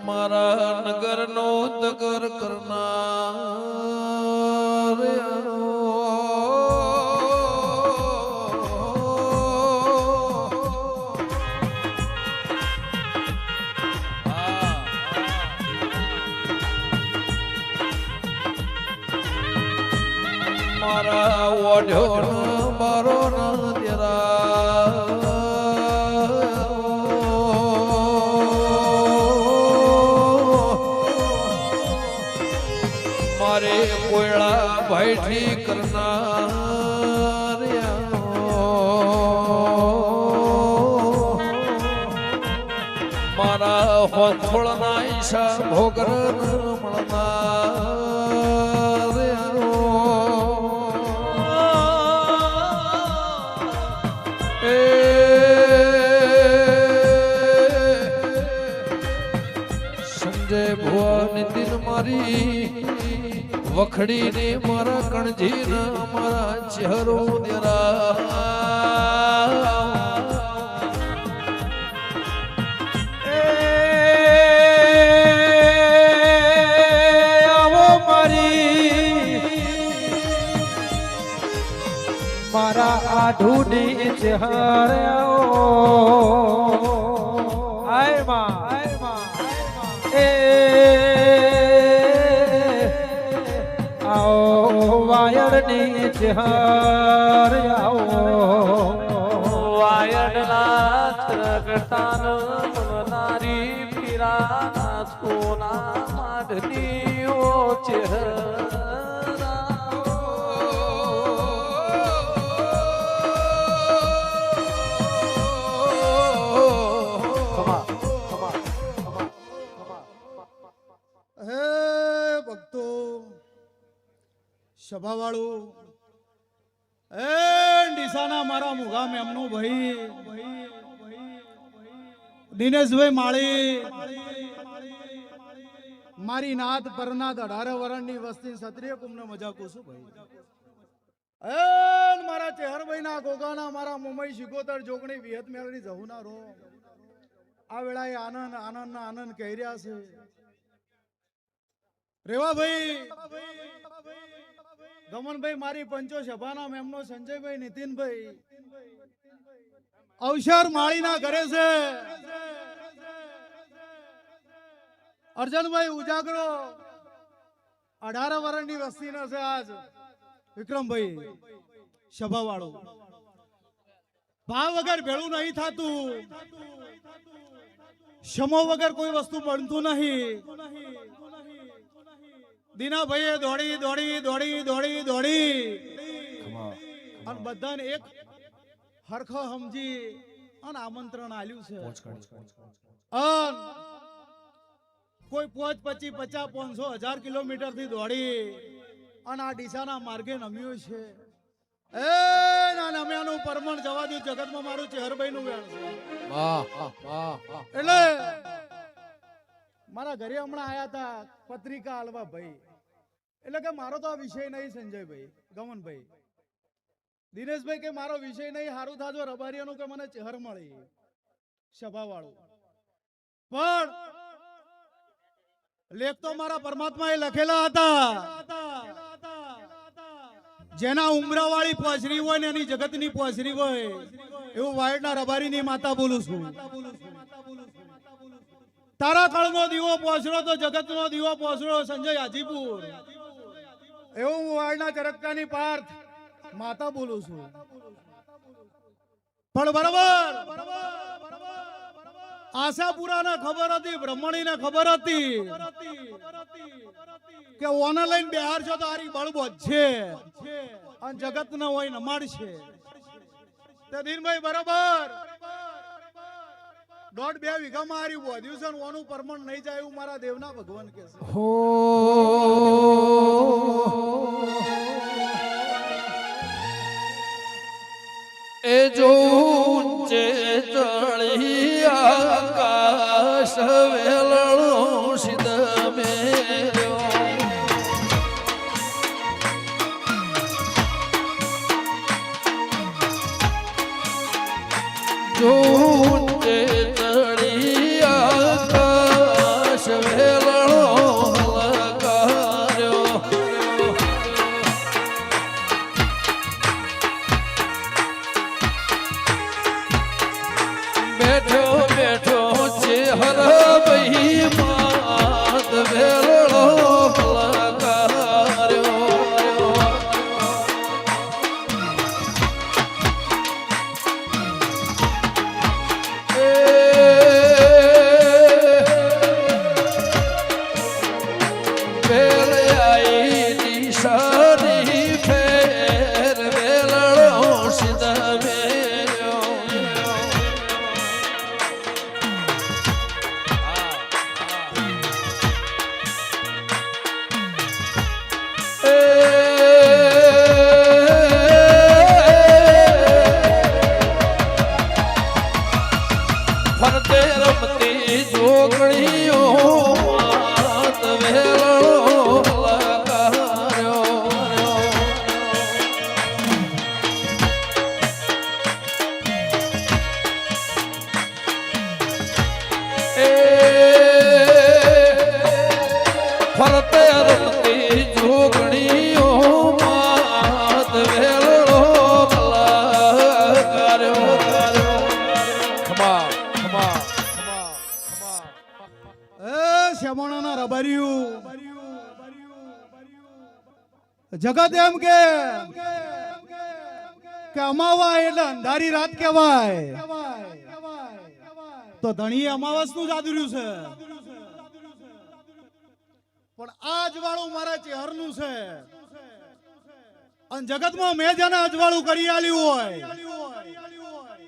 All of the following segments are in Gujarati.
મારા નગરનો તગર કરનાર મારા ઓઢ્યો મારો ન દેરા મારે કોયડા ભાઈઠી કરનાર મારા હોથોળના ઈશા ભોગર મળનાર સંજય ભુવા નીતિન મારી વખડીને મારા કણજીના મારા ચહેરો દેરા આવો મારી મારા આઢુડી ચહેરે આય માં વાયડની ચહેર આવો વાયડના ત્રગટાન નારી પીરાના સોના માઢની ઓ ચહેરા હે ભક્તો સભાવાળું એ ડીસાના મારા મુગામ એમનું ભાઈ દિનેશભાઈ માળી મારી નાત પરનાથ 18 વર્ષની વસ્તી ક્ષત્રિય કુંભને મજા કુસુ ભાઈ એ મારા ચેહરભાઈ ના ગોગાના મારા મુંબઈ શિકોતર જોગણી વિહત મેળવી જવું ના રો આ વેળાએ આનંદ આનંદ ના આનંદ કહી રહ્યા છે રેવા ભાઈ ગમનભાઈ મારી પંચો સભાના મેમનો સંજયભાઈ નીતિનભાઈ અવસર માળીના ઘરે છે અર્જનભાઈ ઉજાગરો 18 વર્ષની વસ્તીનો છે આજ વિક્રમભાઈ સભાવાળો ભાવ વગર ભેળું નહીં થતું સમો વગર કોઈ વસ્તુ બનતું નહીં દીનાભાઈએ દોડી અને બધાને એક હરખો સમજી અને આમંત્રણ આલ્યું છે કોઈ 5, 25, 50, 500, 1000 કિલોમીટર થી દોડી અને આ ડીસાના માર્ગે નમ્યું છે એ ના નમ્યાનું પરમણ જવા દઉં જગતમાં મારું ચેહરભાઈ નું વેણ છે એટલે મારા ઘરે હમણાં આયા હતા પત્રિકા આલવા ભાઈ એટલે કે મારો તો આ વિષય નહીં સંજયભાઈ ગમનભાઈ દિનેશભાઈ કે મારો વિષય નહીં સારું થાજો રબારીઓનું કે મને ચહેર મળી સભાવાળું પણ લેખ તો મારા પરમાત્મા એ લખેલા હતા જેના ઉમરાવાળી પોસરી હોય ને એની જગતની પોસરી હોય એવું વાયડના રબારીની માતા બોલું છું તારા કળનો દીવો પોસરો તો જગતનો દીવો પોસરો સંજય હાજીપુર એવું વાળના ચરકતાની પાર્થ માતા બોલું છું પણ બરોબર આશાપુરાને ખબર હતી બ્રહ્મણીને ખબર હતી કે ઓને લઈને બિહાર છો તો આરી બળબોધ છે અને જગત ને હોય નમાડ છે તે દિનભાઈ બરોબર 1.5-2 વીઘામાં હારી વધ્યું છે ઓનું પરમણ નહીં જાય એવું મારા દેવના ભગવાન કહે છે હો એ જો ઊંચે ચડી આકાશ વેલણો સીધ મેલ્યો જો ઊંચે ચડી આકાશ જગત એમ કે અમાવા એટલે અંધારી રાત કહેવાય, તો ધણીએ અમાવાસ નું જ આદર્યું છે, પણ આ અજવાળું મારા ચહેરનું છે. અને જગતમાં મેં જેને અજવાળું કરી આલ્યું હોય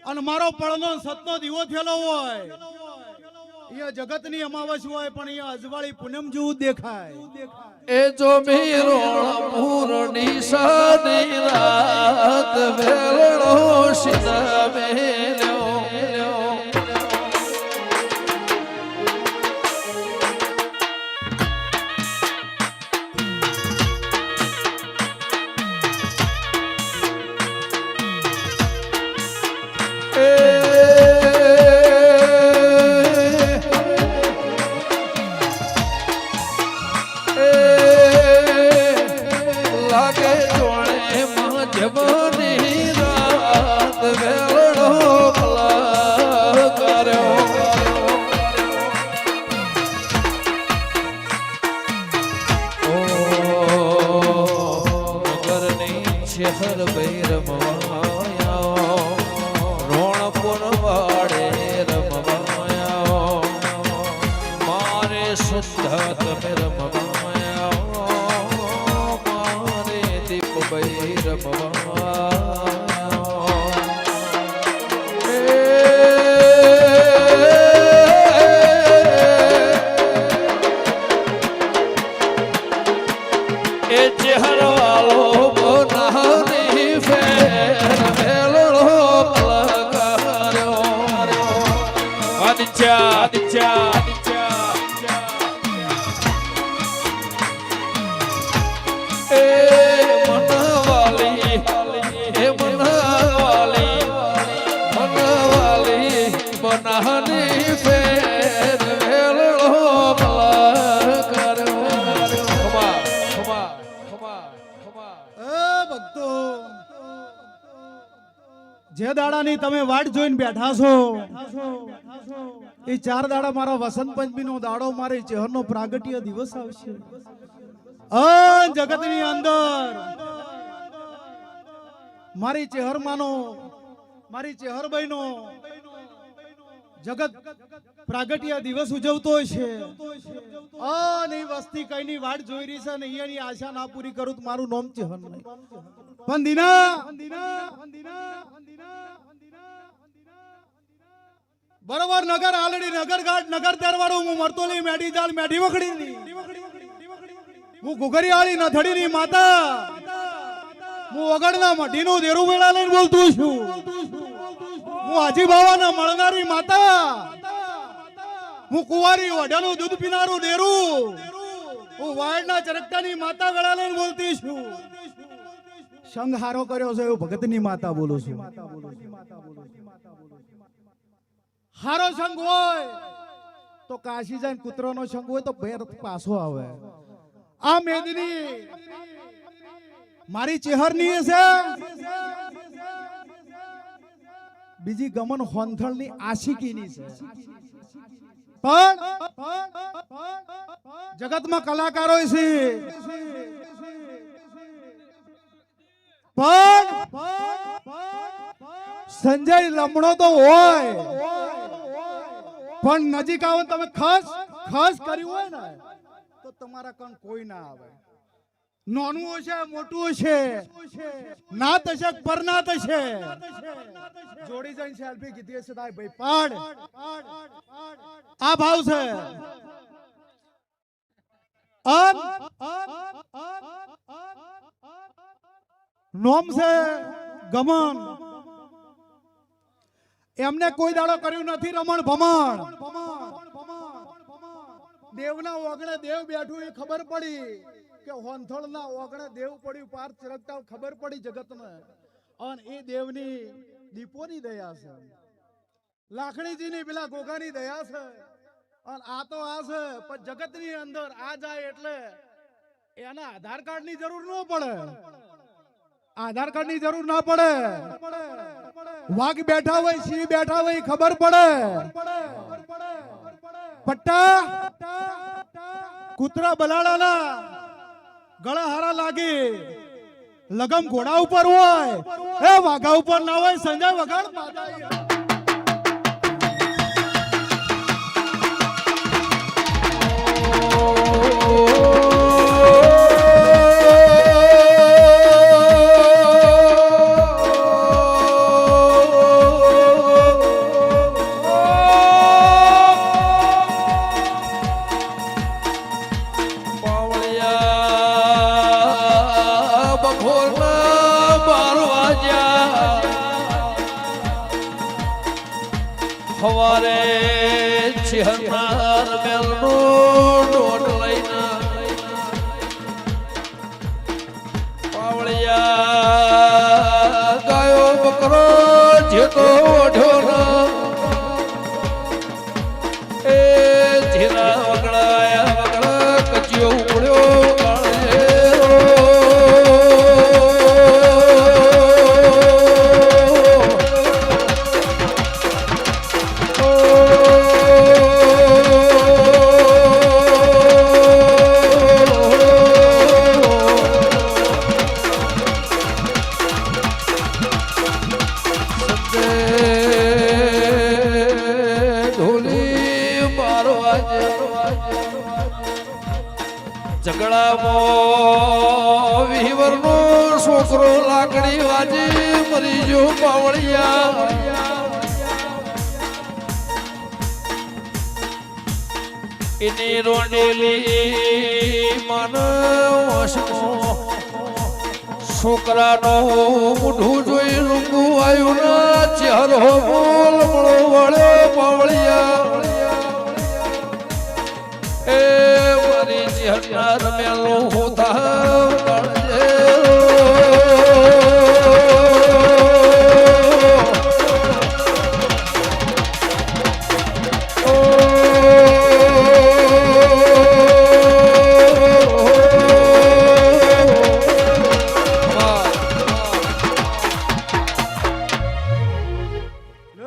અને મારો પળનો સતનો દીવો થયેલો હોય, અહીંયા જગતની અમાવસ હોય પણ અહીંયા અજવાળી પૂનમ જેવું દેખાય. એ જો મીરોણ પૂર્ણી સાની રાત વેળો સીધા મેલ્યો. લાગે જોડે જમની રાત વેળો ભલા કર્યો. નગરની શહેર ભૈ રમવાયા, રોણપુર વાડે રમવાયા, મારે સુદ્ધા તમે રમવાયા, મારે દીપ ભૈ રમવાયા. એ ચહેરવાળો બનાની ફેર વેલડો પલકાર્યો. આદિત્યા એ મનવાલી બનાની ફેર વેલડો પલકાર્યો. ભક્તો, જે દાડાની તમે વાટ જોઈને બેઠા છો, એ 4 દાડા મારો વસંત પંચમી નો દાડો, મારી ચહેરનો પ્રાગટ્ય દિવસ આવશે. જગતની અંદર મારી ચહેરમાંનો, મારી ચહેરબાઈનો જગત પ્રાગટ્ય દિવસ ઉજવતો છે. અને વસ્તી કઈની વાટ જોઈ રહી છે, ને અહીંયાની આશા ના પૂરી કરું તો મારું નામ ચહેર નહીં. પણ દીના બરોબર નગર આલડી, નગર ઘાટ, નગર દરવાડું, હું મરતોલી મેઢી જાળ, મેઢી વખડી, હું ઘુઘરીયાળી નથડીની માતા, હું વગડના મઢીનું દેરું વેળા લઈને બોલતું છું, હું હાજી બાવાના મળનારી માતા, હું કુંવારી ઓઢાનું દૂધ પીનારું દેરું, હું વાયડના ચરકટાની માતા વેળા લઈને બોલતી છું. સંગ હારો કર્યો છે એવું ભગતની માતા બોલું છું. હારો સંગ હોય તો કાશી જાય, કૂતરોનો સંગ હોય તો ભેર પાછો આવે. આ મેદની મારી ચહેરની છે, બીજી ગમન હોંથળની આશિકીની છે. પણ જગતમાં કલાકારો છે, પણ સંજય લમણો તો હોય, પણ નજીક આવો તમે ખાસ કર્યું હોય ને તો તમારા કણ કોઈ ના આવે. નાનું હશે, મોટું હશે, નાત હશે, પરનાત હશે, જોડી જઈને સેલ્ફી કીધી હશે, તાય ભાઈ પાડ. આ ભાવ છે. નોમ છે ગમન. એમને કોઈ દાડો કર્યું નથી રમણ ભમણ. દેવના ઓગણે દેવ બેઠું એ ખબર પડી કે હોંથળના ઓગણે દેવ પડ્યું, પાર ચરકતા ખબર પડી જગતને. અને એ દેવની દીપોની દયા છે, લાખણીજીની પેલા ગોગાની દયા છે. અને આ તો આ છે, પણ જગતની અંદર આ જાય એટલે એના આધાર કાર્ડની જરૂર ન પડે. આધાર કાર્ડ ની જરૂર ના પડે. વાઘ બેઠા હોય, સિંહ બેઠા હોય, ખબર પડે. પટ્ટા કૂતરા બલાડાના ગળા હારા લાગે લગમ ઘોડા ઉપર હોય એ વાઘા ઉપર ના હોય સંજય વગાડ બાધાઈ પાવળિયા બપોરના 12 વાગ્યા સવારે ચિહનાર મેલનો ડોટ લઈને પાવળિયા ગાયો બકરો જેતો ઓઢ્યો એ ધીરા વગડાયા વગડા કચિયો ઉડ્યો ઝઘડામાં વિહવરનો છોકરો લાકડી વાજી મરી જો પાવળિયા એની રોંડેલી માનવ છોકરાનો મોઢું જોઈ રૂંગું આવ્યું ના ચહેરો બોલ મળો વળ્યો પાવળિયા એ મારી ચહેરા રમેલો હોતા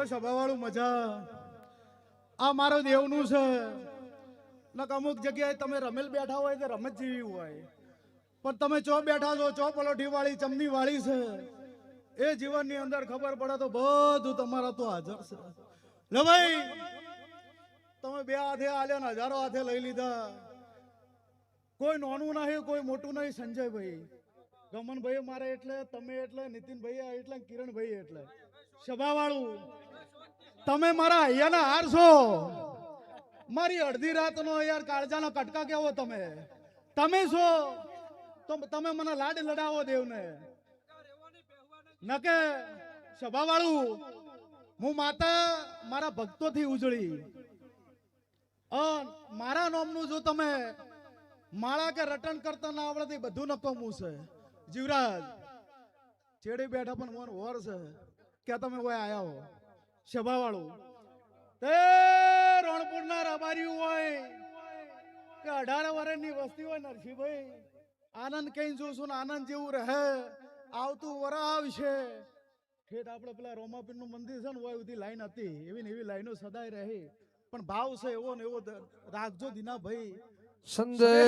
સભાવાળું મજા આ મારો દેવનું છે અમુક જગ્યાએ તમે રમેલ બેઠા હોય તો રમત જેવી હોય પણ તમે ચો બેઠા છો ચો પલોઠી વાળી ચમની વાળી છે એ જીવનની અંદર ખબર પડે તો બધું તમારા તો હાજર છે લે ભાઈ તમે બે હાથે આલ્યા ને હજારો હાથે લઈ લીધા કોઈ નાનું નહીં કોઈ મોટું નહીં સંજયભાઈ ગમનભાઈ મારે એટલે તમે એટલે નીતિનભાઈ એટલે કિરણભાઈ એટલે સભાવાળું તમે મારા અહીંયાના હાર છો મારી અડધી રાતનો યાર કાળજાનો કટકા કેવો તમે છો તો તમે મને લાડ લડાવો દેવને નકે સભાવાળું હું માતા મારા ભક્તોથી ઉજળી મારા નામનું જો તમે માળા કે રટણ કરતા ના આવડે બધું નકમું છે જીવરાજ છેડી બેઠા પણ મન વર છે કે તમે કોઈ આયા હો સભાવાળું તે રણપુરના રબારી હોય કે 18 વર્ષની વસ્તી હોય નરસિંહભાઈ આનંદ કઈ જોશું ને આનંદ જેવું રહે આવતું વર આવશે ઠેઠ આપણે પેલા રોમાપીર નું મંદિર છે ને હોય બધી લાઈન હતી એવી ને એવી લાઈનો સદાય રહે પણ ભાવ છે એવો ને એવો રાખજો દીના ભાઈ સંદેશ